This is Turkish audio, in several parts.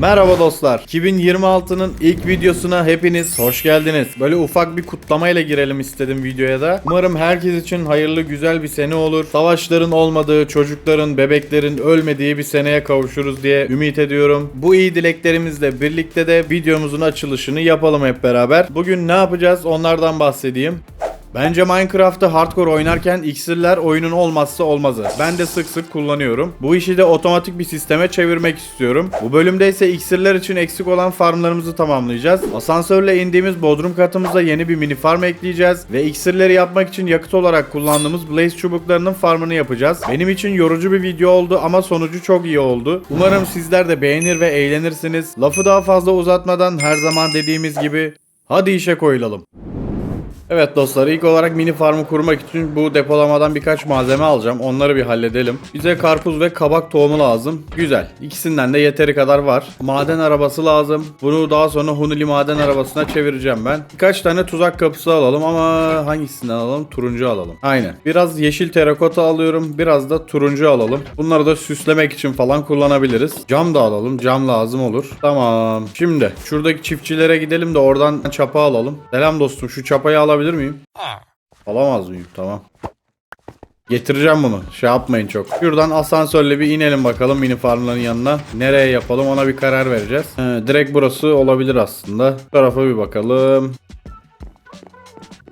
Merhaba dostlar. 2026'nın ilk videosuna hepiniz hoş geldiniz. Böyle ufak bir kutlamayla girelim istedim videoya da. Umarım herkes için hayırlı güzel bir sene olur. Savaşların olmadığı, çocukların, bebeklerin ölmediği bir seneye kavuşuruz diye ümit ediyorum. Bu iyi dileklerimizle birlikte de videomuzun açılışını yapalım hep beraber. Bugün ne yapacağız onlardan bahsedeyim. Bence Minecraft'ı hardcore oynarken iksirler oyunun olmazsa olmazı. Ben de sık sık kullanıyorum. Bu işi de otomatik bir sisteme çevirmek istiyorum. Bu bölümde ise iksirler için eksik olan farmlarımızı tamamlayacağız. Asansörle indiğimiz bodrum katımıza yeni bir mini farm ekleyeceğiz. Ve iksirleri yapmak için yakıt olarak kullandığımız blaze çubuklarının farmını yapacağız. Benim için yorucu bir video oldu ama sonucu çok iyi oldu. Umarım sizler de beğenir ve eğlenirsiniz. Lafı daha fazla uzatmadan her zaman dediğimiz gibi hadi işe koyulalım. Evet dostlar, ilk olarak mini farmı kurmak için bu depolamadan birkaç malzeme alacağım. Onları bir halledelim. Bize karpuz ve kabak tohumu lazım. Güzel. İkisinden de yeteri kadar var. Maden arabası lazım. Bunu daha sonra Hunili maden arabasına çevireceğim ben. Birkaç tane tuzak kapısı alalım ama hangisinden alalım? Turuncu alalım. Aynen. Biraz yeşil terakota alıyorum. Biraz da turuncu alalım. Bunları da süslemek için falan kullanabiliriz. Cam da alalım. Cam lazım olur. Tamam. Şimdi şuradaki çiftçilere gidelim de oradan çapa alalım. Selam dostum, şu çapayı alabilir miyim? Alamaz mıyım? Tamam. Getireceğim bunu. Şey yapmayın çok. Şuradan asansörle bir inelim bakalım mini farmların yanına. Nereye yapalım ona bir karar vereceğiz. Direkt burası olabilir aslında. Bu tarafa bir bakalım.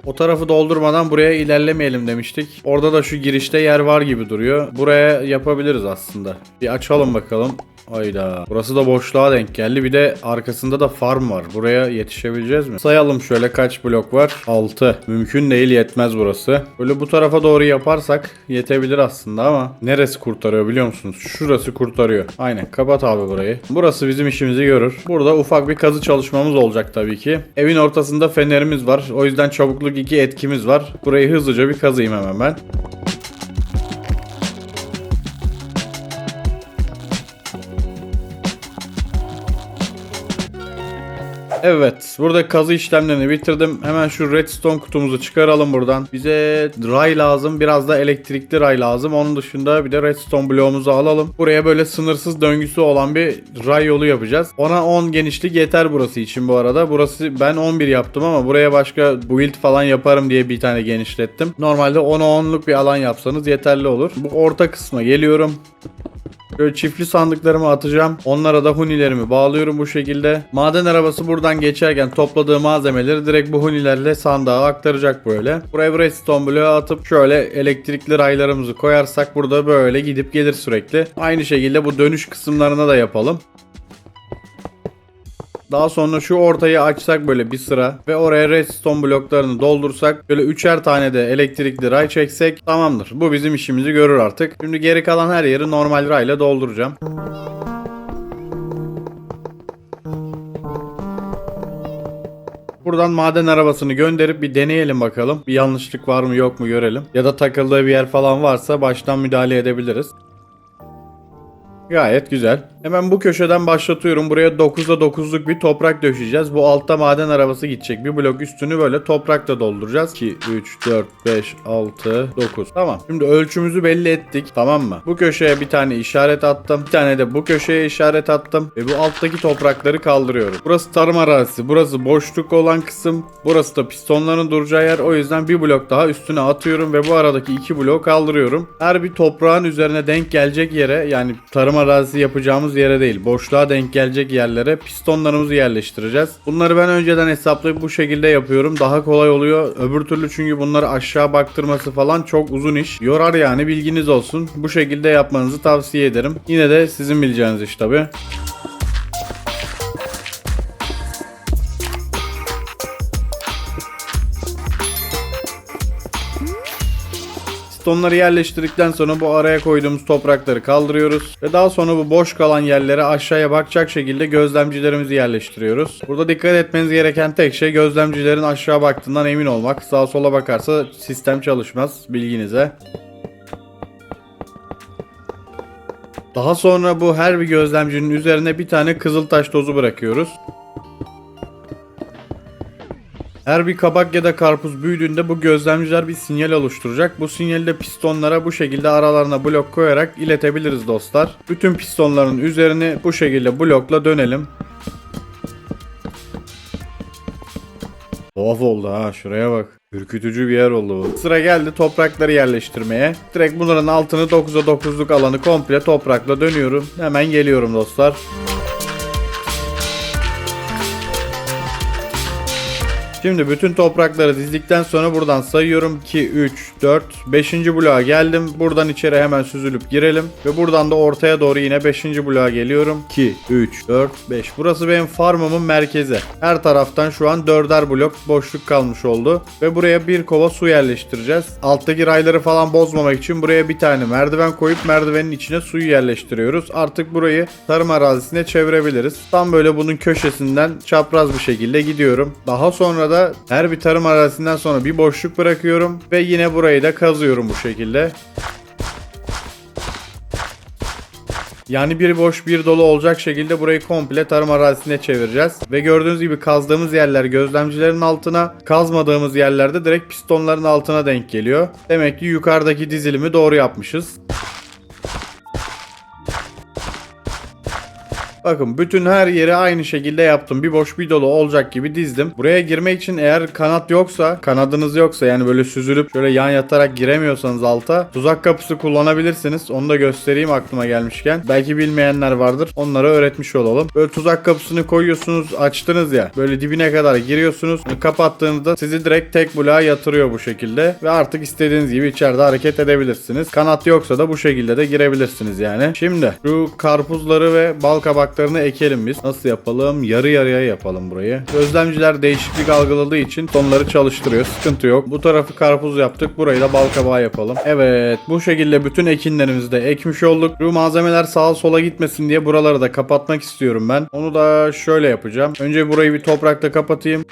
O tarafı doldurmadan buraya ilerlemeyelim demiştik. Orada da şu girişte yer var gibi duruyor. Buraya yapabiliriz aslında. Bir açalım bakalım. Hayda. Burası da boşluğa denk geldi. Bir de arkasında da farm var. Buraya yetişebileceğiz mi? Sayalım şöyle kaç blok var? 6. Mümkün değil, yetmez burası. Böyle bu tarafa doğru yaparsak yetebilir aslında ama neresi kurtarıyor biliyor musunuz? Şurası kurtarıyor. Aynen, kapat abi burayı. Burası bizim işimizi görür. Burada ufak bir kazı çalışmamız olacak tabii ki. Evin ortasında fenerimiz var. O yüzden çabukluk 2 etkimiz var. Burayı hızlıca bir kazıyım hemen ben. Evet, burada kazı işlemlerini bitirdim. Hemen şu redstone kutumuzu çıkaralım buradan. Bize ray lazım, biraz da elektrikli ray lazım. Onun dışında bir de redstone bloğumuzu alalım. Buraya böyle sınırsız döngüsü olan bir ray yolu yapacağız. Ona 10 genişlik yeter burası için bu arada. Burası ben 11 yaptım ama buraya başka build falan yaparım diye bir tane genişlettim. Normalde 10'a 10'luk bir alan yapsanız yeterli olur. Bu orta kısma geliyorum. Böyle çiftli sandıklarımı atacağım. Onlara da hunilerimi bağlıyorum bu şekilde. Maden arabası buradan geçerken topladığı malzemeleri direkt bu hunilerle sandığa aktaracak böyle. Buraya bir redstone bloğu atıp şöyle elektrikli raylarımızı koyarsak burada böyle gidip gelir sürekli. Aynı şekilde bu dönüş kısımlarına da yapalım. Daha sonra şu ortayı açsak böyle bir sıra ve oraya redstone bloklarını doldursak böyle 3'er tane de elektrikli ray çeksek tamamdır. Bu bizim işimizi görür artık. Şimdi geri kalan her yeri normal ray ile dolduracağım. Buradan maden arabasını gönderip bir deneyelim bakalım. Bir yanlışlık var mı yok mu görelim. Ya da takıldığı bir yer falan varsa baştan müdahale edebiliriz. Gayet güzel. Hemen bu köşeden başlatıyorum. Buraya 9'da 9'luk bir toprak döşeyeceğiz. Bu altta maden arabası gidecek. Bir blok üstünü böyle toprakla dolduracağız. 2, 3, 4, 5, 6, 9. Tamam. Şimdi ölçümüzü belli ettik. Tamam mı? Bu köşeye bir tane işaret attım. Bir tane de bu köşeye işaret attım. Ve bu alttaki toprakları kaldırıyorum. Burası tarım arazisi. Burası boşluk olan kısım. Burası da pistonların duracağı yer. O yüzden bir blok daha üstüne atıyorum. Ve bu aradaki 2 bloğu kaldırıyorum. Her bir toprağın üzerine denk gelecek yere, yani tarım arazisi yapacağımız yere değil, boşluğa denk gelecek yerlere pistonlarımızı yerleştireceğiz. Bunları ben önceden hesaplayıp bu şekilde yapıyorum. Daha kolay oluyor. Öbür türlü çünkü bunları aşağı baktırması falan çok uzun iş. Yorar yani, bilginiz olsun. Bu şekilde yapmanızı tavsiye ederim. Yine de sizin bileceğiniz iş tabii. Pistonları yerleştirdikten sonra bu araya koyduğumuz toprakları kaldırıyoruz. Ve daha sonra bu boş kalan yerlere aşağıya bakacak şekilde gözlemcilerimizi yerleştiriyoruz. Burada dikkat etmeniz gereken tek şey gözlemcilerin aşağı baktığından emin olmak. Sağa sola bakarsa sistem çalışmaz, bilginize. Daha sonra bu her bir gözlemcinin üzerine bir tane kızıltaş tozu bırakıyoruz. Her bir kabak ya da karpuz büyüdüğünde bu gözlemciler bir sinyal oluşturacak. Bu sinyali de pistonlara bu şekilde aralarına blok koyarak iletebiliriz dostlar. Bütün pistonların üzerini bu şekilde blokla dönelim. Tuhaf oldu ha, şuraya bak. Ürkütücü bir yer oldu bu. Sıra geldi toprakları yerleştirmeye. Direkt bunların altını 9'a 9'luk alanı komple toprakla dönüyorum. Hemen geliyorum dostlar. Şimdi bütün toprakları dizdikten sonra buradan sayıyorum. 2, 3, 4, 5. bloğa geldim. Buradan içeri hemen süzülüp girelim. Ve buradan da ortaya doğru yine 5. bloğa geliyorum. 2, 3, 4, 5. Burası benim farmımın merkezi. Her taraftan şu an 4'er blok boşluk kalmış oldu. Ve buraya bir kova su yerleştireceğiz. Alttaki rayları falan bozmamak için buraya bir tane merdiven koyup merdivenin içine suyu yerleştiriyoruz. Artık burayı tarım arazisine çevirebiliriz. Tam böyle bunun köşesinden çapraz bir şekilde gidiyorum. Daha sonra da her bir tarım arazisinden sonra bir boşluk bırakıyorum ve yine burayı da kazıyorum bu şekilde. Yani bir boş bir dolu olacak şekilde burayı komple tarım arazisine çevireceğiz. Ve gördüğünüz gibi kazdığımız yerler gözlemcilerin altına, kazmadığımız yerlerde direkt pistonların altına denk geliyor. Demek ki yukarıdaki dizilimi doğru yapmışız. Bakın bütün her yeri aynı şekilde yaptım. Bir boş bir dolu olacak gibi dizdim. Buraya girmek için eğer kanat yoksa, kanadınız yoksa yani böyle süzülüp şöyle yan yatarak giremiyorsanız alta tuzak kapısı kullanabilirsiniz. Onu da göstereyim aklıma gelmişken. Belki bilmeyenler vardır. Onlara öğretmiş olalım. Böyle tuzak kapısını koyuyorsunuz, açtınız ya. Böyle dibine kadar giriyorsunuz. Kapattığınızda sizi direkt tek bloğa yatırıyor bu şekilde. Ve artık istediğiniz gibi içeride hareket edebilirsiniz. Kanat yoksa da bu şekilde de girebilirsiniz yani. Şimdi şu karpuzları ve bal kabaklarını ekelim biz. Nasıl yapalım? Yarı yarıya yapalım burayı. Gözlemciler değişiklik algıladığı için tonları çalıştırıyor. Sıkıntı yok. Bu tarafı karpuz yaptık. Burayı da bal kabağı yapalım. Evet. Bu şekilde bütün ekinlerimizi de ekmiş olduk. Bu malzemeler sağa sola gitmesin diye buraları da kapatmak istiyorum ben. Onu da şöyle yapacağım. Önce burayı bir toprakla kapatayım.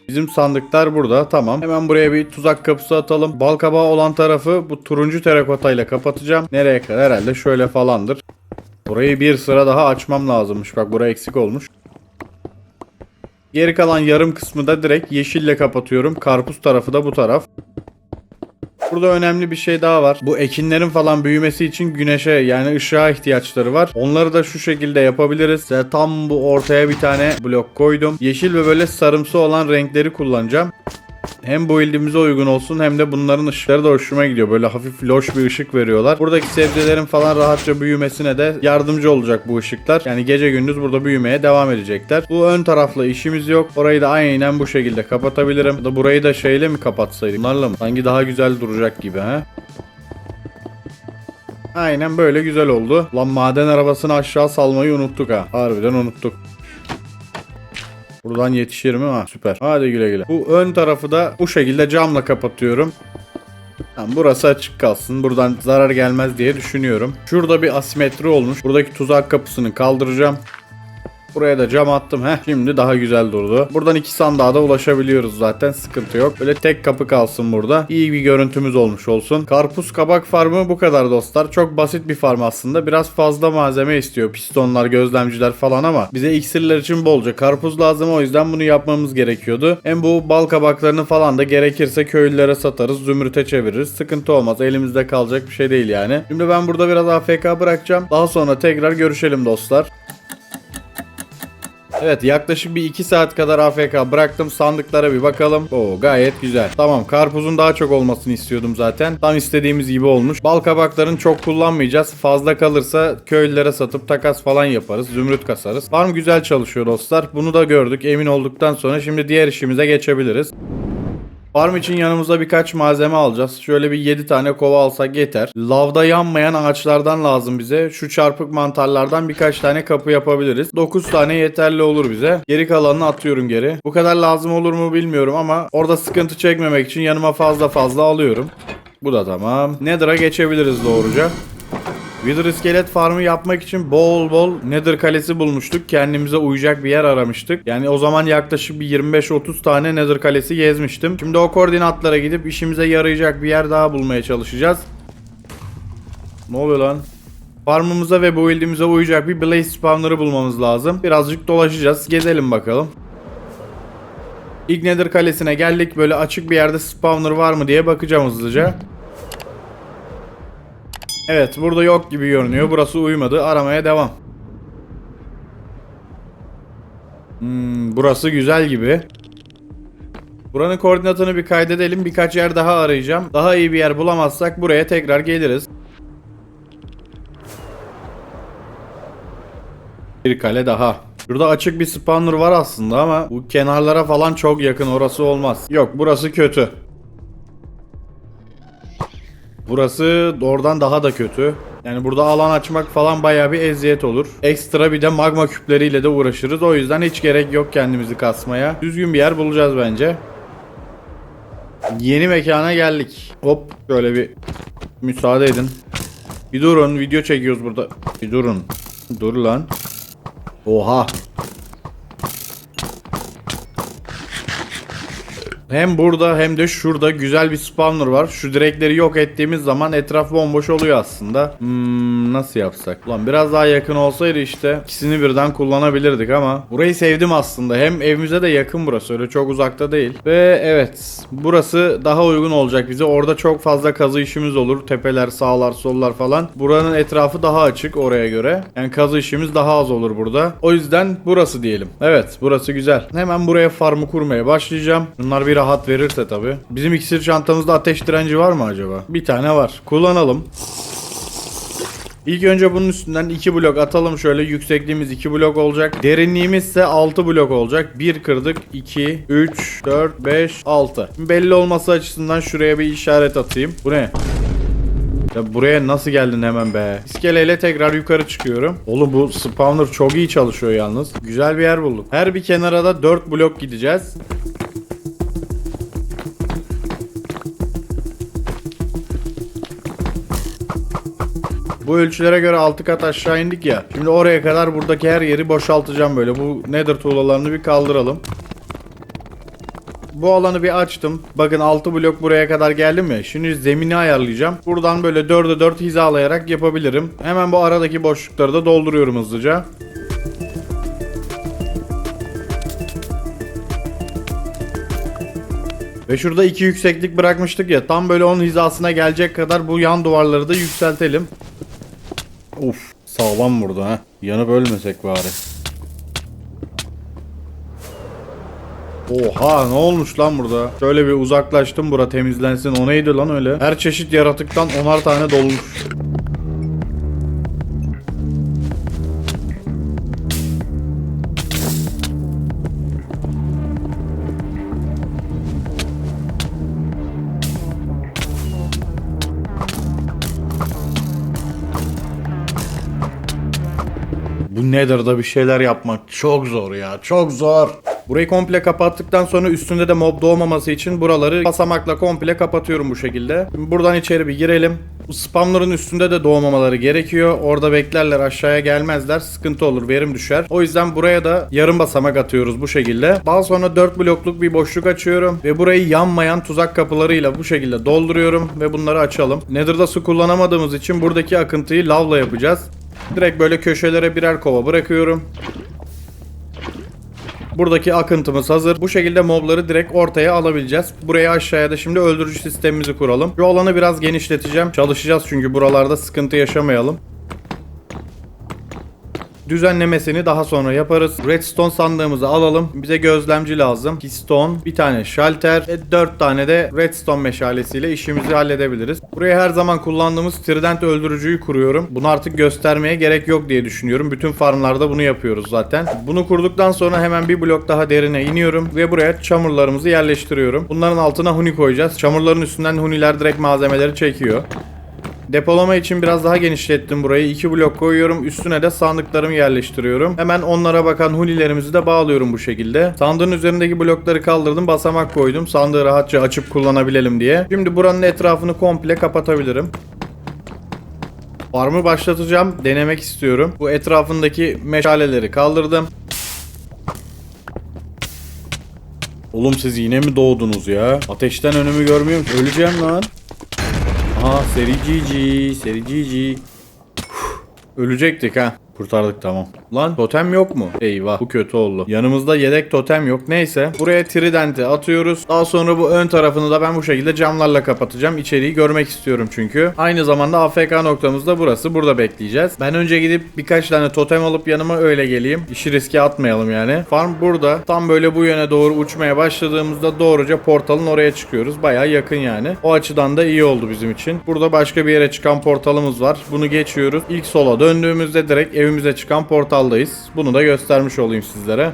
Bizim sandıklar burada. Tamam. Hemen buraya bir tuzak kapısı atalım. Bal kabağı olan tarafı bu turuncu terakotayla kapatacağım. Nereye kadar? Herhalde şöyle falandır. Burayı bir sıra daha açmam lazımmış. Bak burası eksik olmuş. Geri kalan yarım kısmı da direkt yeşille kapatıyorum. Karpuz tarafı da bu taraf. Burada önemli bir şey daha var. Bu ekinlerin falan büyümesi için güneşe yani ışığa ihtiyaçları var. Onları da şu şekilde yapabiliriz. İşte tam bu ortaya bir tane blok koydum. Yeşil ve böyle sarımsı olan renkleri kullanacağım. Hem bu build'imize uygun olsun hem de bunların ışıkları da hoşuma gidiyor. Böyle hafif loş bir ışık veriyorlar. Buradaki sebzelerin falan rahatça büyümesine de yardımcı olacak bu ışıklar. Yani gece gündüz burada büyümeye devam edecekler. Bu ön tarafla işimiz yok. Orayı da aynen bu şekilde kapatabilirim. Ya da burayı da şeyle mi kapatsaydık? Bunlarla mı? Sanki daha güzel duracak gibi ha. Aynen böyle güzel oldu. Lan maden arabasını aşağı salmayı unuttuk ha. Harbiden unuttuk. Buradan yetişir mi? Ha süper. Hadi güle güle. Bu ön tarafı da bu şekilde camla kapatıyorum. Tamam, burası açık kalsın. Buradan zarar gelmez diye düşünüyorum. Şurada bir asimetri olmuş. Buradaki tuzak kapısını kaldıracağım. Buraya da cam attım. Şimdi daha güzel durdu. Buradan iki sandığa da ulaşabiliyoruz zaten. Sıkıntı yok. Böyle tek kapı kalsın burada. İyi bir görüntümüz olmuş olsun. Karpuz kabak farmı bu kadar dostlar. Çok basit bir farm aslında. Biraz fazla malzeme istiyor. Pistonlar, gözlemciler falan ama bize iksirler için bolca karpuz lazım. O yüzden bunu yapmamız gerekiyordu. Hem bu bal kabaklarını falan da gerekirse köylülere satarız. Zümrüte çeviririz. Sıkıntı olmaz. Elimizde kalacak bir şey değil yani. Şimdi ben burada biraz AFK bırakacağım. Daha sonra tekrar görüşelim dostlar. Evet, yaklaşık bir 2 saat kadar AFK bıraktım. Sandıklara bir bakalım. Oo, gayet güzel. Tamam, karpuzun daha çok olmasını istiyordum zaten. Tam istediğimiz gibi olmuş. Bal kabaklarını çok kullanmayacağız. Fazla kalırsa köylülere satıp takas falan yaparız. Zümrüt kasarız. Farm güzel çalışıyor dostlar. Bunu da gördük. Emin olduktan sonra şimdi diğer işimize geçebiliriz. Farm için yanımıza birkaç malzeme alacağız. Şöyle bir 7 tane kova alsak yeter. Lavda yanmayan ağaçlardan lazım bize. Şu çarpık mantarlardan birkaç tane kapı yapabiliriz. 9 tane yeterli olur bize. Geri kalanını atıyorum geri. Bu kadar lazım olur mu bilmiyorum ama orada sıkıntı çekmemek için yanıma fazla alıyorum. Bu da tamam. Nether'a geçebiliriz doğruca. Wither iskelet farmı yapmak için bol Nether kalesi bulmuştuk. Kendimize uyacak bir yer aramıştık. Yani o zaman yaklaşık bir 25-30 tane Nether kalesi gezmiştim. Şimdi o koordinatlara gidip işimize yarayacak bir yer daha bulmaya çalışacağız. Ne oluyor lan? Farmımıza ve bu build'imize uyacak bir blaze spawner'ı bulmamız lazım. Birazcık dolaşacağız. Gezelim bakalım. İlk Nether kalesine geldik. Böyle açık bir yerde spawner var mı diye bakacağım hızlıca. Evet, burada yok gibi görünüyor. Burası uymadı. Aramaya devam. Burası güzel gibi. Buranın koordinatını bir kaydedelim. Birkaç yer daha arayacağım. Daha iyi bir yer bulamazsak buraya tekrar geliriz. Bir kale daha. Şurada açık bir spawner var aslında ama bu kenarlara falan çok yakın, orası olmaz. Yok, burası kötü. Burası oradan daha da kötü. Yani burada alan açmak falan bayağı bir eziyet olur. Ekstra bir de magma küpleriyle de uğraşırız. O yüzden hiç gerek yok kendimizi kasmaya. Düzgün bir yer bulacağız bence. Yeni mekana geldik. Hop, şöyle bir müsaade edin. Bir durun, video çekiyoruz burada. Bir durun. Dur lan. Oha. Hem burada hem de şurada güzel bir spawner var. Şu direkleri yok ettiğimiz zaman etraf bomboş oluyor aslında. Nasıl yapsak? Ulan biraz daha yakın olsaydı işte ikisini birden kullanabilirdik ama burayı sevdim aslında. Hem evimize de yakın burası. Öyle çok uzakta değil. Ve evet, burası daha uygun olacak bize. Orada çok fazla kazı işimiz olur. Tepeler, sağlar, sollar falan. Buranın etrafı daha açık oraya göre. Yani kazı işimiz daha az olur burada. O yüzden burası diyelim. Evet, burası güzel. Hemen buraya farmı kurmaya başlayacağım. Bunlar bir rahat verirse tabii. Bizim iksir çantamızda ateş direnci var mı acaba? Bir tane var. Kullanalım. İlk önce bunun üstünden 2 blok atalım. Şöyle yüksekliğimiz 2 blok olacak. Derinliğimiz ise 6 blok olacak. 1 kırdık. 2, 3, 4, 5, 6. Belli olması açısından şuraya bir işaret atayım. Bu ne? Ya buraya nasıl geldin hemen be? İskeleyle tekrar yukarı çıkıyorum. Oğlum bu spawner çok iyi çalışıyor yalnız. Güzel bir yer bulduk. Her bir kenara da 4 blok gideceğiz. Bu ölçülere göre 6 kat aşağı indik ya. Şimdi oraya kadar buradaki her yeri boşaltacağım böyle. Bu nether tuğlalarını bir kaldıralım. Bu alanı bir açtım. Bakın 6 blok buraya kadar geldim ya. Şimdi zemini ayarlayacağım. Buradan böyle 4'e 4 hizalayarak yapabilirim. Hemen bu aradaki boşlukları da dolduruyorum hızlıca. Ve şurada 2 yükseklik bırakmıştık ya. Tam böyle 10 hizasına gelecek kadar bu yan duvarları da yükseltelim. Uf, sağlam burada ha. Yanıp ölmesek bari. Oha, ne olmuş lan burada? Şöyle bir uzaklaştım, bura temizlensin. O neydi lan öyle? Her çeşit yaratıktan 10'ar tane dolmuş. Bu Nether'da bir şeyler yapmak çok zor ya. Çok zor. Burayı komple kapattıktan sonra üstünde de mob doğmaması için buraları basamakla komple kapatıyorum bu şekilde. Şimdi buradan içeri bir girelim. Bu spawner'ın üstünde de doğmamaları gerekiyor. Orada beklerler, aşağıya gelmezler. Sıkıntı olur, verim düşer. O yüzden buraya da yarım basamak atıyoruz bu şekilde. Daha sonra 4 blokluk bir boşluk açıyorum. Ve burayı yanmayan tuzak kapılarıyla bu şekilde dolduruyorum. Ve bunları açalım. Nether'da su kullanamadığımız için buradaki akıntıyı lavla yapacağız. Direkt böyle köşelere birer kova bırakıyorum. Buradaki akıntımız hazır. Bu şekilde mobları direkt ortaya alabileceğiz. Buraya aşağıya da şimdi öldürücü sistemimizi kuralım. Şu alanı biraz genişleteceğim. Çalışacağız çünkü buralarda sıkıntı yaşamayalım. Düzenlemesini daha sonra yaparız. Redstone sandığımızı alalım. Bize gözlemci lazım. Piston, bir tane şalter ve 4 tane de redstone meşalesiyle işimizi halledebiliriz. Buraya her zaman kullandığımız trident öldürücüyü kuruyorum. Bunu artık göstermeye gerek yok diye düşünüyorum. Bütün farmlarda bunu yapıyoruz zaten. Bunu kurduktan sonra hemen bir blok daha derine iniyorum ve buraya çamurlarımızı yerleştiriyorum. Bunların altına huni koyacağız. Çamurların üstünden huniler direkt malzemeleri çekiyor. Depolama için biraz daha genişlettim burayı. 2 blok koyuyorum. Üstüne de sandıklarımı yerleştiriyorum. Hemen onlara bakan hunilerimizi de bağlıyorum bu şekilde. Sandığın üzerindeki blokları kaldırdım. Basamak koydum. Sandığı rahatça açıp kullanabilelim diye. Şimdi buranın etrafını komple kapatabilirim. Farmı başlatacağım. Denemek istiyorum. Bu etrafındaki meşaleleri kaldırdım. Oğlum siz yine mi doğdunuz ya? Ateşten önümü görmüyorum. Öleceğim lan. Aha, seri GG, seri GG. Ölecektik ha. Kurtardık, tamam. Lan totem yok mu? Eyvah, bu kötü oldu. Yanımızda yedek totem yok. Neyse. Buraya tridenti atıyoruz. Daha sonra bu ön tarafını da ben bu şekilde camlarla kapatacağım. İçeriği görmek istiyorum çünkü. Aynı zamanda AFK noktamız da burası. Burada bekleyeceğiz. Ben önce gidip birkaç tane totem alıp yanıma öyle geleyim. İşi riske atmayalım yani. Farm burada. Tam böyle bu yöne doğru uçmaya başladığımızda doğruca portalın oraya çıkıyoruz. Bayağı yakın yani. O açıdan da iyi oldu bizim için. Burada başka bir yere çıkan portalımız var. Bunu geçiyoruz. İlk sola döndüğümüzde direkt evimize çıkan portaldayız. Bunu da göstermiş olayım sizlere.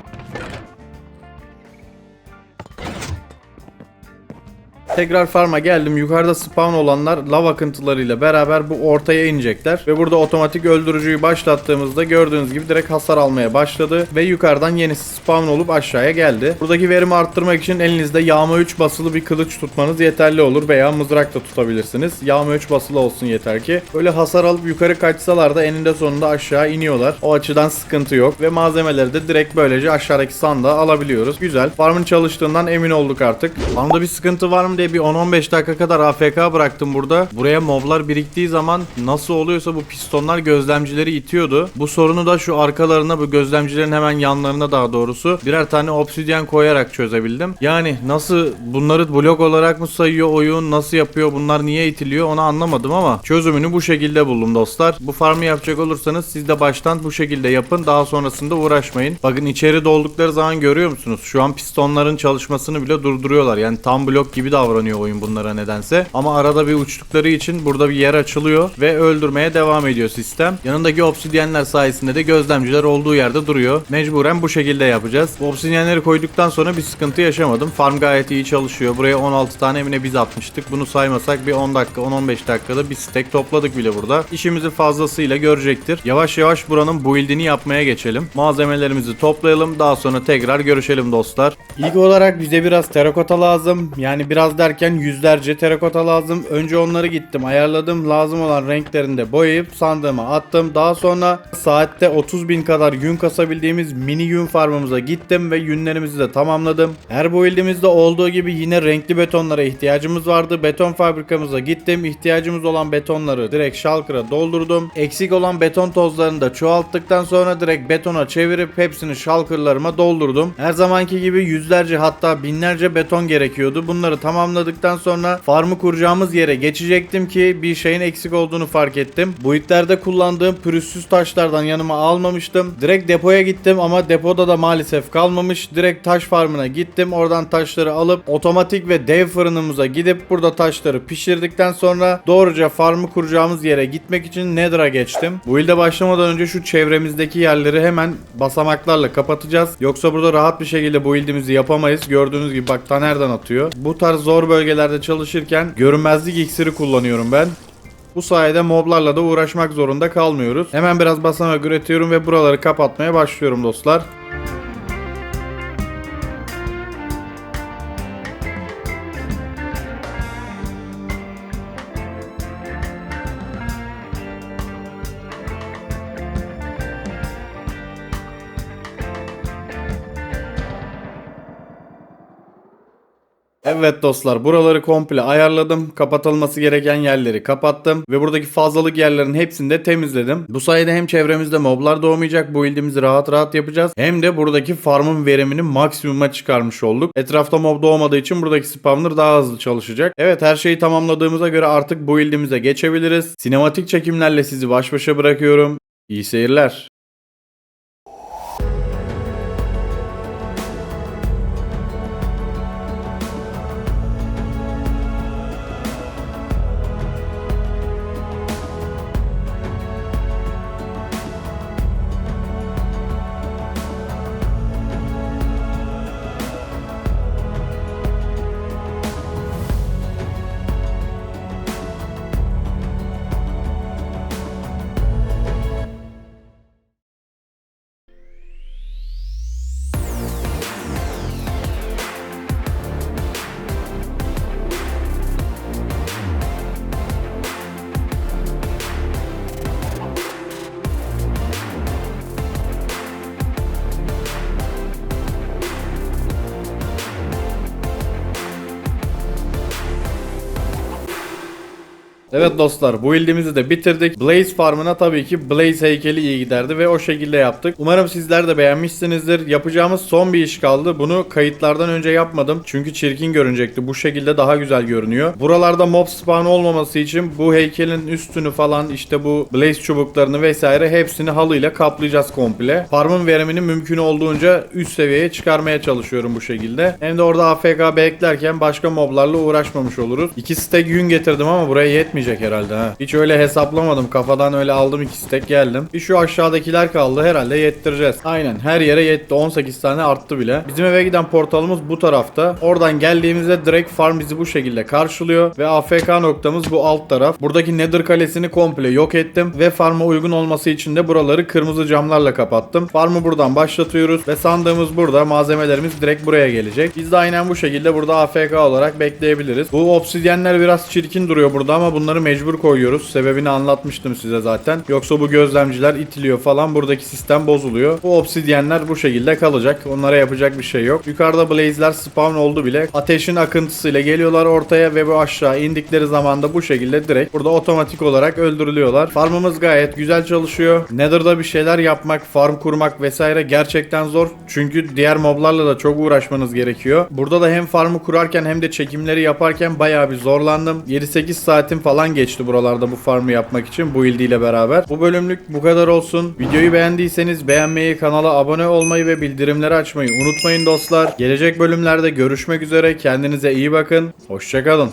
Tekrar farm'a geldim. Yukarıda spawn olanlar lav akıntılarıyla beraber bu ortaya inecekler. Ve burada otomatik öldürücüyü başlattığımızda gördüğünüz gibi direkt hasar almaya başladı. Ve yukarıdan yenisi spawn olup aşağıya geldi. Buradaki verimi arttırmak için elinizde yağma 3 basılı bir kılıç tutmanız yeterli olur. Veya mızrak da tutabilirsiniz. Yağma 3 basılı olsun yeter ki. Böyle hasar alıp yukarı kaçsalar da eninde sonunda aşağı iniyorlar. O açıdan sıkıntı yok. Ve malzemeleri de direkt böylece aşağıdaki sandığa alabiliyoruz. Güzel. Farmın çalıştığından emin olduk artık. Farmda bir sıkıntı var mı diye bir 10-15 dakika kadar AFK bıraktım burada. Buraya moblar biriktiği zaman nasıl oluyorsa bu pistonlar gözlemcileri itiyordu. Bu sorunu da şu arkalarına, bu gözlemcilerin hemen yanlarına daha doğrusu birer tane obsidyen koyarak çözebildim. Yani nasıl, bunları blok olarak mı sayıyor oyun, nasıl yapıyor, bunlar niye itiliyor onu anlamadım ama çözümünü bu şekilde buldum dostlar. Bu farmı yapacak olursanız siz de baştan bu şekilde yapın. Daha sonrasında uğraşmayın. Bakın içeri doldukları zaman görüyor musunuz? Şu an pistonların çalışmasını bile durduruyorlar. Yani tam blok gibi davranıyor oyun bunlara nedense. Ama arada bir uçtukları için burada bir yer açılıyor ve öldürmeye devam ediyor sistem. Yanındaki obsidyenler sayesinde de gözlemciler olduğu yerde duruyor. Mecburen bu şekilde yapacağız. Bu obsidyenleri koyduktan sonra bir sıkıntı yaşamadım. Farm gayet iyi çalışıyor. Buraya 16 tane emine biz atmıştık. Bunu saymasak bir 10 dakika 10-15 dakikada bir stack topladık bile burada. İşimizi fazlasıyla görecektir. Yavaş yavaş buranın build'ini yapmaya geçelim. Malzemelerimizi toplayalım. Daha sonra tekrar görüşelim dostlar. İlk olarak bize biraz terakota lazım. Yani biraz derken yüzlerce terakota lazım. Önce onları gittim ayarladım. Lazım olan renklerinde boyayıp sandığıma attım. Daha sonra saatte 30.000 kadar yün kasabildiğimiz mini yün farmımıza gittim ve yünlerimizi de tamamladım. Her build'imizde olduğu gibi yine renkli betonlara ihtiyacımız vardı. Beton fabrikamıza gittim. İhtiyacımız olan betonları direkt shulker'a doldurdum. Eksik olan beton tozlarını da çoğalttıktan sonra direkt betona çevirip hepsini shulker'larıma doldurdum. Her zamanki gibi yüzlerce hatta binlerce beton gerekiyordu. Bunları tamamladıktan sonra farmı kuracağımız yere geçecektim ki bir şeyin eksik olduğunu fark ettim. Bu itlerde kullandığım pürüzsüz taşlardan yanıma almamıştım. Direkt depoya gittim ama depoda da maalesef kalmamış. Direkt taş farmına gittim. Oradan taşları alıp otomatik ve dev fırınımıza gidip burada taşları pişirdikten sonra doğruca farmı kuracağımız yere gitmek için Nether'a geçtim. Bu ilde başlamadan önce şu çevremizdeki yerleri hemen basamaklarla kapatacağız. Yoksa burada rahat bir şekilde bu ildimizi yapamayız. Gördüğünüz gibi bak ta nereden atıyor. Bu tarz zor bölgelerde çalışırken görünmezlik iksiri kullanıyorum ben. Bu sayede moblarla da uğraşmak zorunda kalmıyoruz. Hemen biraz basamak üretiyorum ve buraları kapatmaya başlıyorum dostlar. Evet dostlar, buraları komple ayarladım. Kapatılması gereken yerleri kapattım. Ve buradaki fazlalık yerlerin hepsini de temizledim. Bu sayede hem çevremizde moblar doğmayacak, bu ildimizi rahat rahat yapacağız. Hem de buradaki farmın verimini maksimuma çıkarmış olduk. Etrafta mob doğmadığı için buradaki spawner daha hızlı çalışacak. Evet, her şeyi tamamladığımıza göre artık bu ildimize geçebiliriz. Sinematik çekimlerle sizi baş başa bırakıyorum. İyi seyirler. Evet dostlar, bu build'imizi de bitirdik. Blaze farmına tabii ki Blaze heykeli iyi giderdi ve o şekilde yaptık. Umarım sizler de beğenmişsinizdir. Yapacağımız son bir iş kaldı. Bunu kayıtlardan önce yapmadım. Çünkü çirkin görünecekti. Bu şekilde daha güzel görünüyor. Buralarda mob spawn olmaması için bu heykelin üstünü falan, işte bu Blaze çubuklarını vesaire hepsini halıyla kaplayacağız komple. Farmın verimini mümkün olduğunca üst seviyeye çıkarmaya çalışıyorum bu şekilde. Hem de orada AFK beklerken başka moblarla uğraşmamış oluruz. 2 stack yün getirdim ama buraya yetmeyecek herhalde ha. Hiç öyle hesaplamadım. Kafadan öyle aldım 2 stack geldim. Bir şu aşağıdakiler kaldı. Herhalde yettireceğiz. Aynen. Her yere yetti. 18 tane arttı bile. Bizim eve giden portalımız bu tarafta. Oradan geldiğimizde direkt farm bizi bu şekilde karşılıyor. Ve AFK noktamız bu alt taraf. Buradaki Nether kalesini komple yok ettim. Ve farma uygun olması için de buraları kırmızı camlarla kapattım. Farmı buradan başlatıyoruz. Ve sandığımız burada. Malzemelerimiz direkt buraya gelecek. Biz de aynen bu şekilde burada AFK olarak bekleyebiliriz. Bu obsidyenler biraz çirkin duruyor burada ama bunları mecbur koyuyoruz. Sebebini anlatmıştım size zaten. Yoksa bu gözlemciler itiliyor falan. Buradaki sistem bozuluyor. Bu obsidyenler bu şekilde kalacak. Onlara yapacak bir şey yok. Yukarıda blaze'ler spawn oldu bile. Ateşin akıntısıyla geliyorlar ortaya ve bu aşağı indikleri zaman da bu şekilde direkt burada otomatik olarak öldürülüyorlar. Farmımız gayet güzel çalışıyor. Nether'da bir şeyler yapmak, farm kurmak vesaire gerçekten zor. Çünkü diğer moblarla da çok uğraşmanız gerekiyor. Burada da hem farmı kurarken hem de çekimleri yaparken bayağı bir zorlandım. 7-8 saatim falan geçti buralarda bu farmı yapmak için bu build ile beraber. Bu bölümlük bu kadar olsun. Videoyu beğendiyseniz beğenmeyi, kanala abone olmayı ve bildirimleri açmayı unutmayın dostlar. Gelecek bölümlerde görüşmek üzere. Kendinize iyi bakın. Hoşça kalın.